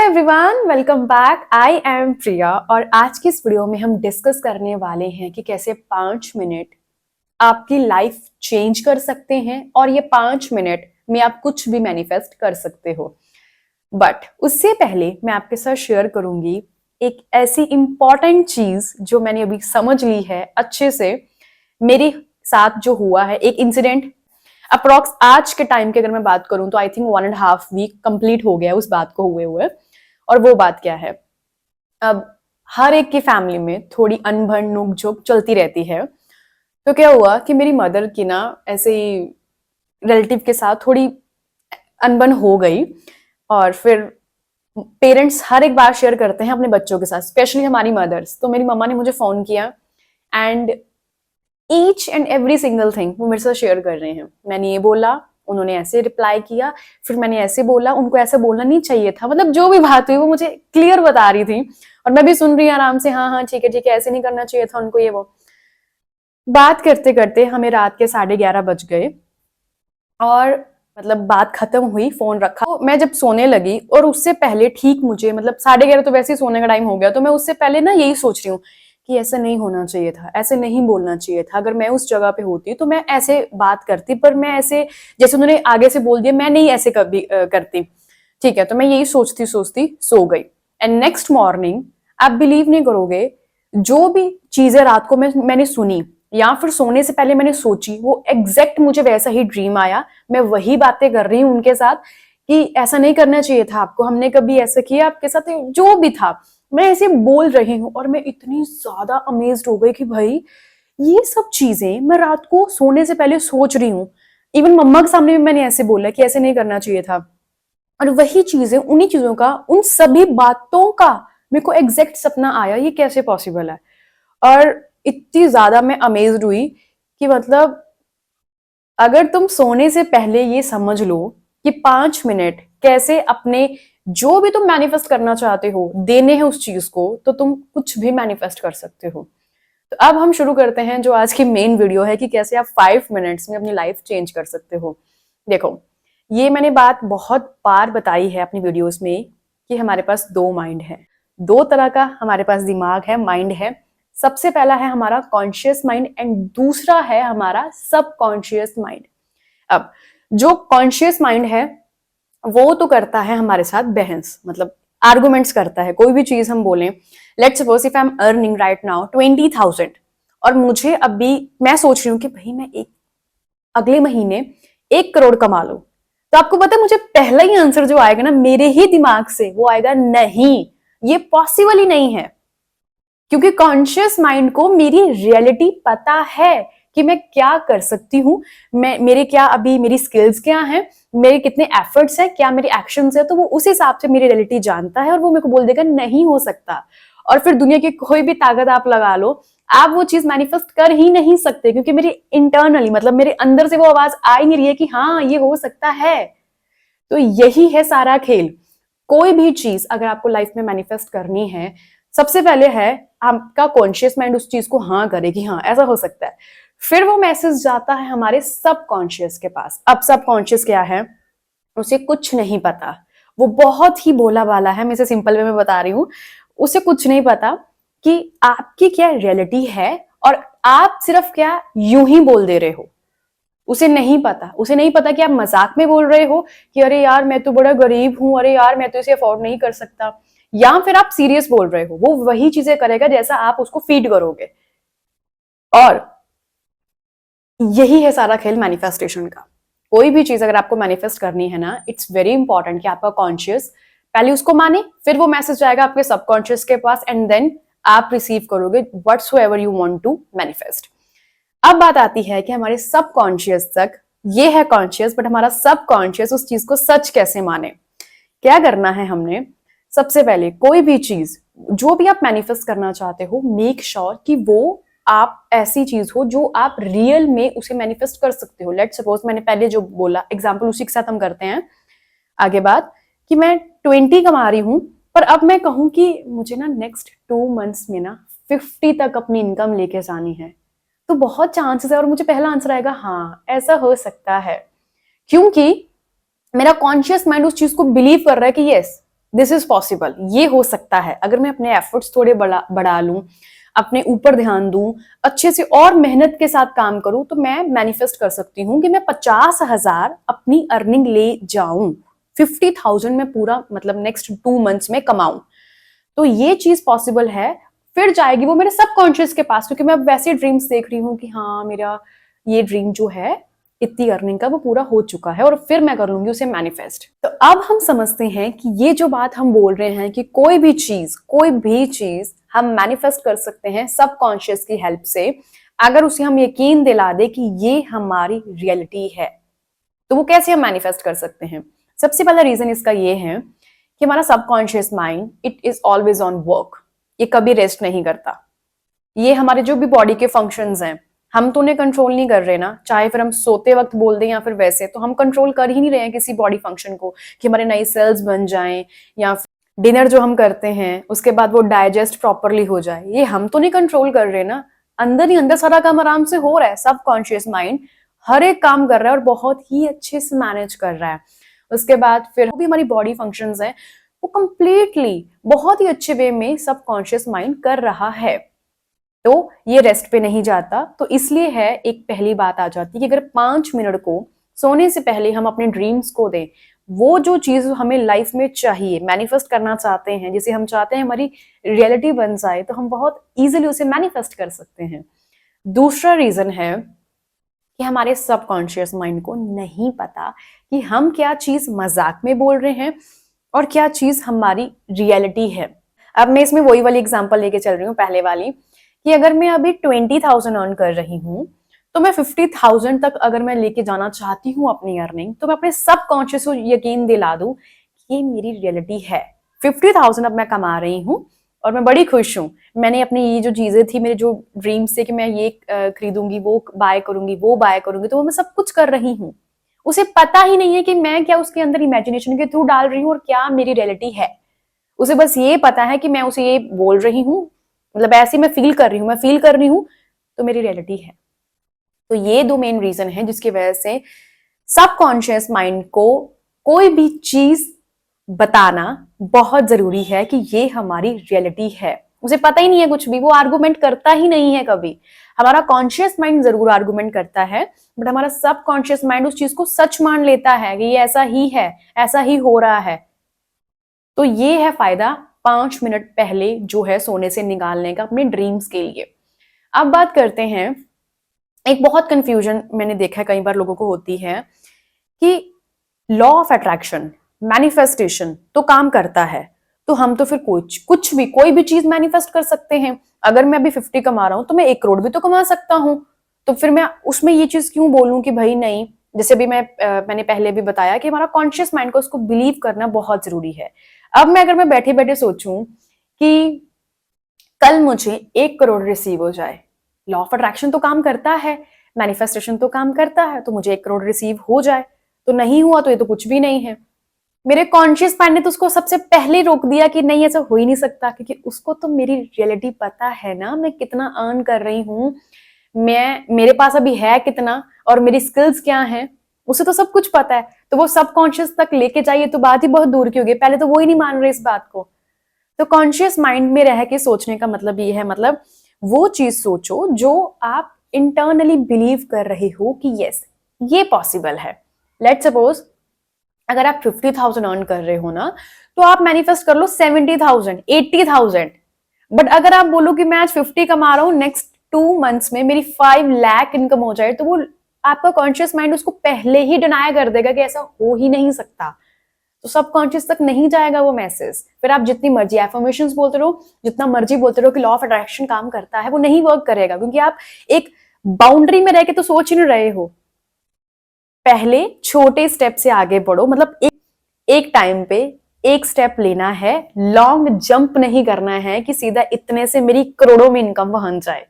Everyone, welcome back. I am Priya और आज की इस वीडियो में हम डिस्कस करने वाले हैं कि कैसे 5 मिनट आपकी लाइफ चेंज कर सकते हैं और ये 5 मिनट में आप कुछ भी मैनिफेस्ट कर सकते हो। बट उससे पहले मैं आपके साथ शेयर करूंगी एक ऐसी इंपॉर्टेंट चीज जो मैंने अभी समझ ली है अच्छे से, मेरे साथ जो हुआ है एक इंसिडेंट। अप्रोक्स आज के टाइम की अगर मैं बात करूं तो आई थिंक 1.5 वीक कंप्लीट हो गया उस बात को हुए हुए। और वो बात क्या है, अब हर एक की फैमिली में थोड़ी अनबन नोक झोंक चलती रहती है। तो क्या हुआ कि मेरी मदर की ना ऐसे ही रिलेटिव के साथ थोड़ी अनबन हो गई। और फिर पेरेंट्स हर एक बार शेयर करते हैं अपने बच्चों के साथ, स्पेशली हमारी मदर्स। तो मेरी मम्मा ने मुझे फोन किया and each and every single thing वो मेरे साथ शेयर कर रहे हैं। मैंने ये बोला, उन्होंने ऐसे रिप्लाई किया, फिर मैंने ऐसे बोला, उनको ऐसे बोलना नहीं चाहिए था। मतलब जो भी बात हुई वो मुझे क्लियर बता रही थी और मैं भी सुन रही आराम से, हाँ हाँ ठीक है ऐसे नहीं करना चाहिए था उनको, ये वो। बात करते करते हमें रात के 11:30 बज गए और मतलब बात खत्म हुई, फोन रखा। तो मैं जब सोने लगी और उससे पहले ठीक मुझे मतलब 11:30 तो वैसे ही सोने का टाइम हो गया, तो मैं उससे पहले ना यही सोच रही हूँ कि ऐसा नहीं होना चाहिए था, ऐसे नहीं बोलना चाहिए था। अगर मैं उस जगह पे होती तो मैं ऐसे बात करती, पर मैं ऐसे जैसे उन्होंने आगे से बोल दिया, मैं नहीं ऐसे कभी करती। ठीक है, तो मैं यही सोचती सोचती सो गई। एंड नेक्स्ट मॉर्निंग आप बिलीव नहीं करोगे, जो भी चीजें रात को मैंने सुनी या फिर सोने से पहले मैंने सोची, वो एग्जैक्ट मुझे वैसा ही ड्रीम आया। मैं वही बातें कर रही हूँ उनके साथ कि ऐसा नहीं करना चाहिए था आपको, हमने कभी ऐसा किया आपके साथ, जो भी था मैं ऐसे बोल रही हूँ। और मैं इतनी ज्यादा अमेज्ड हो गई कि भाई ये सब चीजें मैं रात को सोने से पहले सोच रही हूँ। इवन मम्मा के सामने भी मैंने ऐसे बोला कि ऐसे नहीं करना चाहिए था। और वही चीजें, उन्हीं चीजों का, उन सभी बातों का मेरे को एग्जैक्ट सपना आया। ये कैसे पॉसिबल है? और इतनी ज्यादा मैं अमेज्ड हुई कि मतलब अगर तुम सोने से पहले ये समझ लो कि 5 मिनट कैसे अपने जो भी तुम मैनिफेस्ट करना चाहते हो देने हैं उस चीज को, तो तुम कुछ भी मैनिफेस्ट कर सकते हो। तो अब हम शुरू करते हैं जो आज की मेन वीडियो है कि कैसे आप 5 मिनट्स में अपनी लाइफ चेंज कर सकते हो। देखो, ये मैंने बात बहुत बार बताई है अपनी वीडियोस में कि हमारे पास दो माइंड है, दो तरह का हमारे पास दिमाग है, माइंड है। सबसे पहला है हमारा कॉन्शियस माइंड एंड दूसरा है हमारा सबकॉन्शियस माइंड। अब जो कॉन्शियस माइंड है वो तो करता है हमारे साथ बहस, मतलब आर्गुमेंट्स करता है। कोई भी चीज हम बोलें, let's suppose if I am earning right now 20,000 और मुझे अभी मैं सोच रही हूँ कि भाई मैं एक अगले महीने 1 करोड़ कमा लूं, तो आपको पता है मुझे पहला ही आंसर जो आएगा ना मेरे ही दिमाग से, वो आएगा नहीं, ये पॉसिबल ही नहीं है। क्योंकि कॉन्शियस माइंड को मेरी रियलिटी पता है कि मैं क्या कर सकती हूँ, मैं मेरे क्या अभी मेरी स्किल्स क्या हैं, मेरे कितने एफर्ट्स हैं, क्या मेरी एक्शंस है। तो वो उस हिसाब से मेरी रियलिटी जानता है और वो मेरे को बोल देगा नहीं हो सकता। और फिर दुनिया की कोई भी ताकत आप लगा लो, आप वो चीज मैनिफेस्ट कर ही नहीं सकते, क्योंकि मेरी इंटरनली मतलब मेरे अंदर से वो आवाज आ ही नहीं रही है कि हाँ ये हो सकता है। तो यही है सारा खेल। कोई भी चीज अगर आपको लाइफ में मैनिफेस्ट करनी है, सबसे पहले है आपका कॉन्शियस माइंड उस चीज को हाँ करे कि हाँ ऐसा हो सकता है। फिर वो मैसेज जाता है हमारे सबकॉन्शियस के पास। अब सबकॉन्शियस क्या है, उसे कुछ नहीं पता, वो बहुत ही भोला भाला है। मैं इसे सिंपल वे में बता रही हूँ, उसे कुछ नहीं पता कि आपकी क्या रियलिटी है और आप सिर्फ क्या यूं ही बोल दे रहे हो। उसे नहीं पता, उसे नहीं पता कि आप मजाक में बोल रहे हो कि अरे यार मैं तो बड़ा गरीब हूं, अरे यार मैं तो इसे अफोर्ड नहीं कर सकता, या फिर आप सीरियस बोल रहे हो। वो वही चीजें करेगा जैसा आप उसको फीड करोगे। और यही है सारा खेल मैनिफेस्टेशन का। कोई भी चीज अगर आपको मैनिफेस्ट करनी है ना, इट्स वेरी इंपॉर्टेंट कि आपका कॉन्शियस पहले उसको माने, फिर वो मैसेज जाएगा आपके सबकॉन्शियस के पास एंड देन आप रिसीव करोगे whatsoever you want to manifest. अब बात आती है कि हमारे सबकॉन्शियस तक, ये है कॉन्शियस बट हमारा सबकॉन्शियस उस चीज को सच कैसे माने। क्या करना है हमने, सबसे पहले कोई भी चीज जो भी आप मैनिफेस्ट करना चाहते हो, मेक श्योर कि वो आप ऐसी चीज हो जो आप रियल में उसे मैनिफेस्ट कर सकते हो। लेट्स सपोज मैंने पहले जो बोला एग्जाम्पल, उसी के साथ हम करते हैं आगे बात, कि मैं 20 कमा रही हूं, पर अब मैं कहूं कि मुझे ना नेक्स्ट 2 मंथ्स में ना 50 तक अपनी इनकम लेके जानी है, तो बहुत चांसेस है और मुझे पहला आंसर आएगा हाँ ऐसा हो सकता है। क्योंकि मेरा कॉन्शियस माइंड उस चीज को बिलीव कर रहा है कि यस दिस इज पॉसिबल, ये हो सकता है। अगर मैं अपने एफर्ट्स थोड़े बढ़ा लूं, अपने ऊपर ध्यान दूं, अच्छे से और मेहनत के साथ काम करूं, तो मैं मैनिफेस्ट कर सकती हूँ कि मैं 50,000 अपनी अर्निंग ले जाऊं, 50,000 में पूरा मतलब नेक्स्ट 2 मंथ्स में कमाऊं। तो ये चीज पॉसिबल है। फिर जाएगी वो मेरे सबकॉन्शियस के पास, क्योंकि मैं अब वैसे ड्रीम्स देख रही हूँ कि हाँ मेरा ये ड्रीम जो है इतनी अर्निंग का वो पूरा हो चुका है, और फिर मैं कर लूंगी उसे मैनिफेस्ट। तो अब हम समझते हैं कि ये जो बात हम बोल रहे हैं कि कोई भी चीज हम मैनिफेस्ट कर सकते हैं सबकॉन्शियस की हेल्प से, अगर उसे हम यकीन दिला दे कि ये हमारी रियलिटी है। तो वो कैसे हम मैनिफेस्ट कर सकते हैं? सबसे पहला रीजन इसका ये है कि हमारा subconscious mind it is always on work, ये कभी रेस्ट नहीं करता। ये हमारे जो भी बॉडी के फंक्शंस हैं, हम तो उन्हें कंट्रोल नहीं कर रहे ना, चाहे फिर हम सोते वक्त बोल दें या फिर वैसे, तो हम कंट्रोल कर ही नहीं रहे हैं किसी बॉडी फंक्शन को कि हमारे नए सेल्स बन जाएं, या फिर डिनर जो हम करते हैं उसके बाद वो डाइजेस्ट प्रॉपरली हो जाए, ये हम तो नहीं कंट्रोल कर रहे ना। अंदर ही अंदर सारा काम आराम से हो रहा है, सबकॉन्शियस माइंड हर एक काम कर रहा है और बहुत ही अच्छे से मैनेज कर रहा है। उसके बाद फिर भी हमारी बॉडी फंक्शंस हैं वो कंप्लीटली बहुत ही अच्छे वे में सबकॉन्शियस माइंड कर रहा है। तो ये रेस्ट पे नहीं जाता। तो इसलिए है, एक पहली बात आ जाती है कि अगर 5 मिनट को सोने से पहले हम अपने ड्रीम्स को दें, वो जो चीज हमें लाइफ में चाहिए, मैनिफेस्ट करना चाहते हैं, जिसे हम चाहते हैं हमारी रियलिटी बन जाए, तो हम बहुत इजीली उसे मैनिफेस्ट कर सकते हैं। दूसरा रीजन है कि हमारे सबकॉन्शियस माइंड को नहीं पता कि हम क्या चीज मजाक में बोल रहे हैं और क्या चीज हमारी रियलिटी है। अब मैं इसमें वही वाली एग्जांपल लेके चल रही हूँ, पहले वाली, कि अगर मैं अभी 20,000 अर्न कर रही हूँ, तो मैं 50,000 तक अगर मैं लेके जाना चाहती हूँ अपनी अर्निंग, तो मैं अपने सबकॉन्शियस को यकीन दिला दूं कि ये मेरी रियलिटी है। 50,000 अब मैं कमा रही हूँ और मैं बड़ी खुश हूँ। मैंने अपनी ये जो चीजें थी, मेरे जो ड्रीम्स थे कि मैं ये खरीदूंगी, वो बाय करूंगी, वो बाय करूंगी, तो वो मैं सब कुछ कर रही हूँ। उसे पता ही नहीं है कि मैं क्या उसके अंदर इमेजिनेशन के थ्रू डाल रही हूँ और क्या मेरी रियलिटी है। उसे बस ये पता है कि मैं उसे ये बोल रही हूँ, मतलब ऐसे मैं फील कर रही हूँ, तो मेरी रियलिटी है। तो ये दो मेन रीजन है जिसकी वजह से सबकॉन्शियस माइंड को कोई भी चीज बताना बहुत जरूरी है कि ये हमारी रियलिटी है। उसे पता ही नहीं है कुछ भी, वो आर्गुमेंट करता ही नहीं है कभी। हमारा कॉन्शियस माइंड जरूर आर्गुमेंट करता है, बट हमारा सबकॉन्शियस माइंड उस चीज को सच मान लेता है कि ये ऐसा ही है, ऐसा ही हो रहा है। तो ये है फायदा 5 मिनट पहले जो है सोने से निकालने का अपने ड्रीम्स के लिए। अब बात करते हैं, एक बहुत कंफ्यूजन मैंने देखा है कई बार लोगों को होती है कि लॉ ऑफ अट्रैक्शन, मैनिफेस्टेशन तो काम करता है, तो हम तो फिर कुछ भी कोई भी चीज मैनिफेस्ट कर सकते हैं। अगर मैं अभी 50 कमा रहा हूं तो मैं 1 करोड़ भी तो कमा सकता हूं। तो फिर मैं उसमें ये चीज क्यों बोलूं कि भाई नहीं, जैसे भी मैंने पहले भी बताया कि हमारा कॉन्शियस माइंड को उसको बिलीव करना बहुत जरूरी है। अब मैं अगर मैं बैठे बैठे सोचूं कि कल मुझे 1 करोड़ रिसीव हो जाए, लॉ ऑफ अट्रैक्शन तो काम करता है, मैनिफेस्टेशन तो काम करता है, तो मुझे 1 करोड़ रिसीव हो जाए, तो नहीं हुआ तो ये तो कुछ भी नहीं है। मेरे कॉन्शियस माइंड ने तो उसको सबसे पहले रोक दिया कि नहीं ऐसा हो ही नहीं सकता, क्योंकि उसको तो मेरी रियलिटी पता है ना, मैं कितना अर्न कर रही हूँ, मैं मेरे पास अभी है कितना और मेरी स्किल्स क्या हैं, उसे तो सब कुछ पता है। तो वो सबकॉन्शियस तक लेके जाइए तो बात ही बहुत दूर की होगी, पहले तो वो ही नहीं मान रहे इस बात को। तो कॉन्शियस माइंड में रह के सोचने का मतलब ये है, मतलब वो चीज सोचो जो आप इंटरनली बिलीव कर रहे हो कि यस ये पॉसिबल है। लेट सपोज अगर आप 50,000 अर्न कर रहे हो ना, तो आप मैनिफेस्ट कर लो 70,000, 80,000। बट अगर आप बोलो कि मैं आज 50 कमा रहा हूं, नेक्स्ट 2 मंथ्स में मेरी 5 लाख इनकम हो जाए, तो वो आपका कॉन्शियस माइंड उसको पहले ही डिनाई कर देगा कि ऐसा हो ही नहीं सकता। तो सबकॉन्शियस तक नहीं जाएगा वो मैसेज। फिर आप जितनी मर्जी एफर्मेशंस बोलते रहो, जितना मर्जी बोलते रहो कि लॉ ऑफ अट्रैक्शन काम करता है, वो नहीं वर्क करेगा, क्योंकि आप एक बाउंड्री में रह के तो सोच ही नहीं रहे हो। पहले छोटे स्टेप से आगे बढ़ो, मतलब एक टाइम पे एक स्टेप लेना है, लॉन्ग जंप नहीं करना है कि सीधा इतने से मेरी करोड़ों में इनकम बन जाए।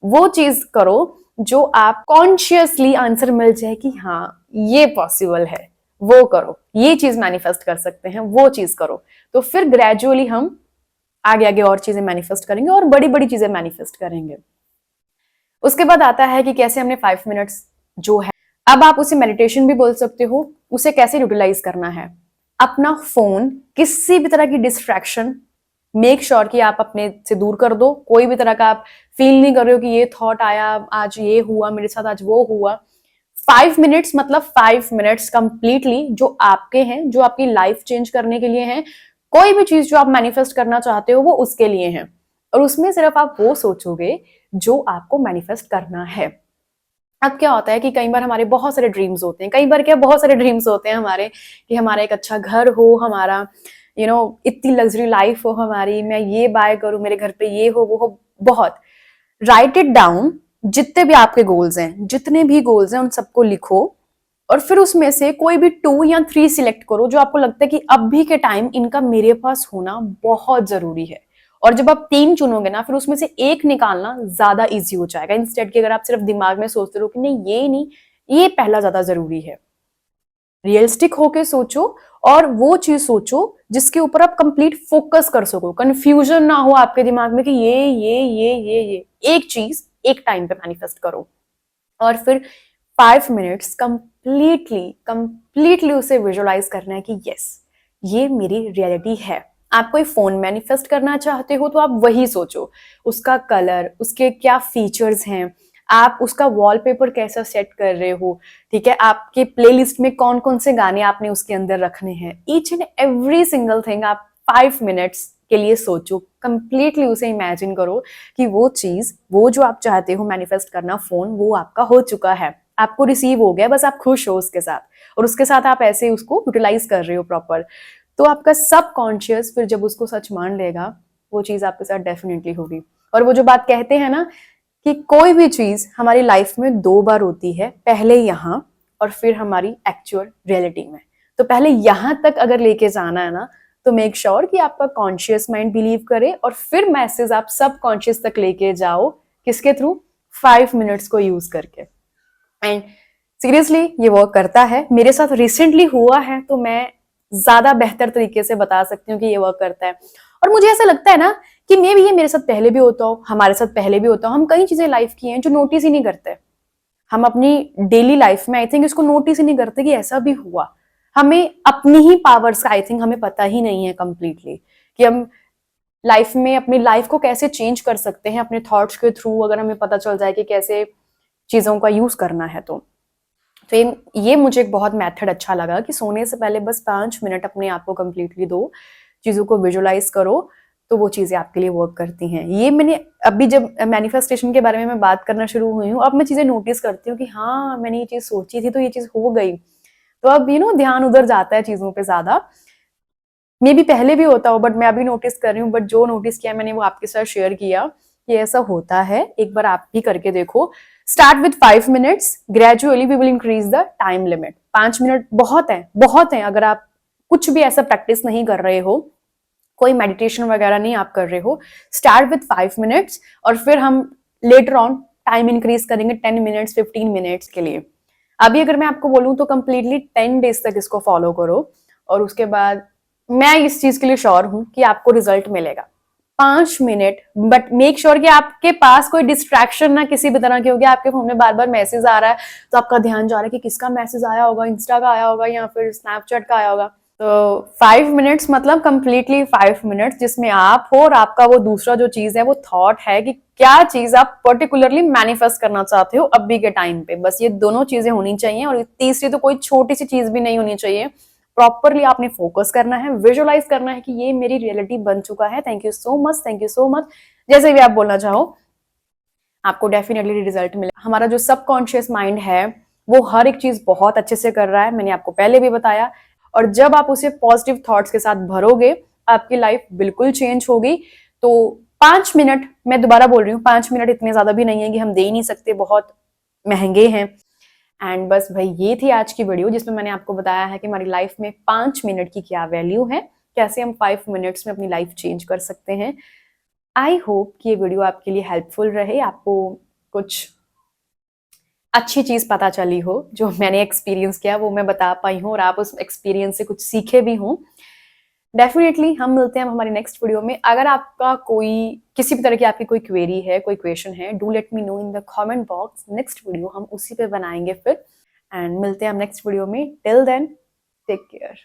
वो चीज करो जो आप कॉन्शियसली आंसर मिल जाए कि हाँ ये पॉसिबल है, वो करो। ये चीज मैनिफेस्ट कर सकते हैं, वो चीज करो। तो फिर ग्रेजुअली हम आगे आगे और चीजें मैनिफेस्ट करेंगे और बड़ी बड़ी चीजें मैनिफेस्ट करेंगे। उसके बाद आता है कि कैसे हमने 5 मिनट्स जो है, अब आप उसे मेडिटेशन भी बोल सकते हो, उसे कैसे यूटिलाइज करना है। अपना फोन, किसी भी तरह की डिस्ट्रैक्शन मेक श्योर कि आप अपने से दूर कर दो। कोई भी तरह का आप फील नहीं कर रहे हो कि ये थॉट आया, आज ये हुआ मेरे साथ, आज वो हुआ। 5 मिनट्स मतलब 5 मिनट्स कंप्लीटली जो आपके हैं, जो आपकी लाइफ चेंज करने के लिए हैं। कोई भी चीज जो आप मैनिफेस्ट करना चाहते हो वो उसके लिए है, और उसमें सिर्फ आप वो सोचोगे जो आपको मैनिफेस्ट करना है। अब क्या होता है कि कई बार हमारे बहुत सारे ड्रीम्स होते हैं, कई बार क्या बहुत सारे ड्रीम्स होते हैं हमारे, कि हमारा एक अच्छा घर हो, हमारा इतनी लग्जरी लाइफ हो हमारी, मैं ये बाय करूं, मेरे घर पे ये हो वो हो। बहुत राइट इट डाउन, जितने भी आपके गोल्स हैं, जितने भी गोल्स हैं उन सबको लिखो, और फिर उसमें से कोई भी 2 या 3 सिलेक्ट करो जो आपको लगता है कि अभी के टाइम इनका मेरे पास होना बहुत जरूरी है। और जब आप 3 चुनोगे ना, फिर उसमें से एक निकालना ज्यादा इजी हो जाएगा, इंस्टेड कि अगर आप सिर्फ दिमाग में सोचते रहो कि नहीं ये नहीं, ये पहला ज्यादा जरूरी है। रियलिस्टिक होके सोचो, और वो चीज सोचो जिसके ऊपर आप कंप्लीट फोकस कर सको, कंफ्यूजन ना हो आपके दिमाग में कि ये एक चीज एक टाइम पे मैनिफेस्ट करो। और फिर 5 मिनट्स कंप्लीटली कंप्लीटली उसे विजुअलाइज करना है कि यस, ये मेरी रियलिटी है। आप कोई फोन मैनिफेस्ट करना चाहते हो तो आप वही सोचो, उसका कलर, उसके क्या फीचर्स हैं, आप उसका वॉलपेपर कैसा सेट कर रहे हो, ठीक है, आपके प्लेलिस्ट में कौन कौन से गाने आपने उसके अंदर रखने हैं। Each and every single thing आप 5 मिनट्स के लिए सोचो, कंप्लीटली उसे इमेजिन करो कि वो चीज, वो जो आप चाहते हो मैनिफेस्ट करना फोन, वो आपका हो चुका है, आपको रिसीव हो गया, बस आप खुश हो उसके साथ, और उसके साथ आप ऐसे उसको यूटिलाइज कर रहे हो प्रॉपर। तो आपका सब कॉन्शियस फिर जब उसको सच मान लेगा, वो चीज आपके साथ डेफिनेटली होगी। और वो जो बात कहते हैं ना कि कोई भी चीज हमारी लाइफ में 2 बार होती है, पहले यहाँ और फिर हमारी एक्चुअल रियलिटी में। तो पहले यहां तक अगर लेके जाना है ना, तो मेक श्योर कि आपका कॉन्शियस माइंड बिलीव करे, और फिर मैसेज आप सब कॉन्शियस तक लेके जाओ, किसके थ्रू? 5 मिनट्स को यूज करके। एंड सीरियसली ये वर्क करता है, मेरे साथ रिसेंटली हुआ है, तो मैं ज्यादा बेहतर तरीके से बता सकती हूँ कि ये वर्क करता है। और मुझे ऐसा लगता है ना कि मे भी ये मेरे साथ पहले भी होता हो, हमारे साथ पहले भी होता हो। हम कई चीजें लाइफ की हैं जो नोटिस ही नहीं करते, हम अपनी डेली लाइफ में आई थिंक इसको नोटिस ही नहीं करते कि ऐसा भी हुआ। हमें अपनी ही पावर्स का आई थिंक हमें पता ही नहीं है कंप्लीटली, कि हम लाइफ में अपनी लाइफ को कैसे चेंज कर सकते हैं अपने थॉट्स के थ्रू, अगर हमें पता चल जाए कि कैसे चीजों का यूज करना है। तो फिर ये मुझे एक बहुत मेथड अच्छा लगा कि सोने से पहले बस 5 मिनट अपने आप को कंप्लीटली दो, चीजों को विजुअलाइज करो, तो वो चीजें आपके लिए वर्क करती हैं। ये मैंने अभी जब मैनिफेस्टेशन के बारे में मैं बात करना शुरू हुई हूँ, अब मैं चीजें नोटिस करती हूँ कि हाँ मैंने ये चीज सोची थी तो ये चीज हो गई। तो अब ध्यान उधर जाता है चीजों पे ज्यादा। मे भी पहले भी होता हो, बट मैं अभी नोटिस कर रही हूँ। बट जो नोटिस किया मैंने वो आपके साथ शेयर किया कि ऐसा होता है। एक बार आप भी करके देखो। Start with 5 minutes, gradually we will increase the time limit. 5 minute बहुत है, बहुत है। अगर आप कुछ भी ऐसा प्रैक्टिस नहीं कर रहे हो, कोई मेडिटेशन वगैरह नहीं आप कर रहे हो, स्टार्ट विथ 5 मिनट्स, और फिर हम लेटर ऑन टाइम इंक्रीज करेंगे 10 मिनट्स, 15 मिनट्स के लिए। अभी अगर मैं आपको बोलूं तो कंप्लीटली 10 डेज तक इसको फॉलो करो, और उसके बाद मैं इस चीज के लिए श्योर हूं कि आपको रिजल्ट मिलेगा। 5 मिनट, बट मेक श्योर कि आपके पास कोई डिस्ट्रैक्शन ना किसी भी तरह की होगी। आपके फोन में बार बार मैसेज आ रहा है तो आपका ध्यान जा रहा है कि किसका मैसेज आया होगा, इंस्टा का आया होगा या फिर स्नैपचैट का आया होगा। तो 5 मिनट्स मतलब कंप्लीटली 5 मिनट्स जिसमें आप हो, और आपका वो दूसरा जो चीज है वो थॉट है कि क्या चीज आप पर्टिकुलरली मैनिफेस्ट करना चाहते हो अभी के टाइम पे। बस ये दोनों चीजें होनी चाहिए, और तीसरी तो कोई छोटी सी चीज भी नहीं होनी चाहिए। प्रॉपरली आपने फोकस करना है, विजुअलाइज करना है कि ये मेरी रियलिटी बन चुका है। Thank you so much, thank you so much. जैसे भी आप बोलना चाहो, आपको डेफिनेटली रिजल्ट मिलेगा। हमारा जो सबकॉन्शियस माइंड है वो हर एक चीज बहुत अच्छे से कर रहा है, मैंने आपको पहले भी बताया। और जब आप उसे पॉजिटिव थॉट्स के साथ भरोगे, आपकी लाइफ बिल्कुल चेंज होगी। तो 5 मिनट, मैं दोबारा बोल रही हूँ, 5 मिनट इतने ज्यादा भी नहीं है कि हम दे ही नहीं सकते, बहुत महंगे हैं। एंड बस भाई ये थी आज की वीडियो, जिसमें मैंने आपको बताया है कि हमारी लाइफ में 5 मिनट की क्या वैल्यू है, कैसे हम 5 मिनट्स में अपनी लाइफ चेंज कर सकते हैं। आई होप कि ये वीडियो आपके लिए हेल्पफुल रहे, आपको कुछ अच्छी चीज पता चली हो। जो मैंने एक्सपीरियंस किया वो मैं बता पाई हूँ, और आप उस एक्सपीरियंस से कुछ सीखे भी हों। डेफिनेटली हम मिलते हैं हमारी नेक्स्ट वीडियो में। अगर आपका कोई किसी भी तरह की आपकी कोई क्वेरी है, कोई क्वेश्चन है, do let me know in the comment box. Next video हम उसी पे बनाएंगे फिर, एंड मिलते हैं हम नेक्स्ट वीडियो में। Till then, take care.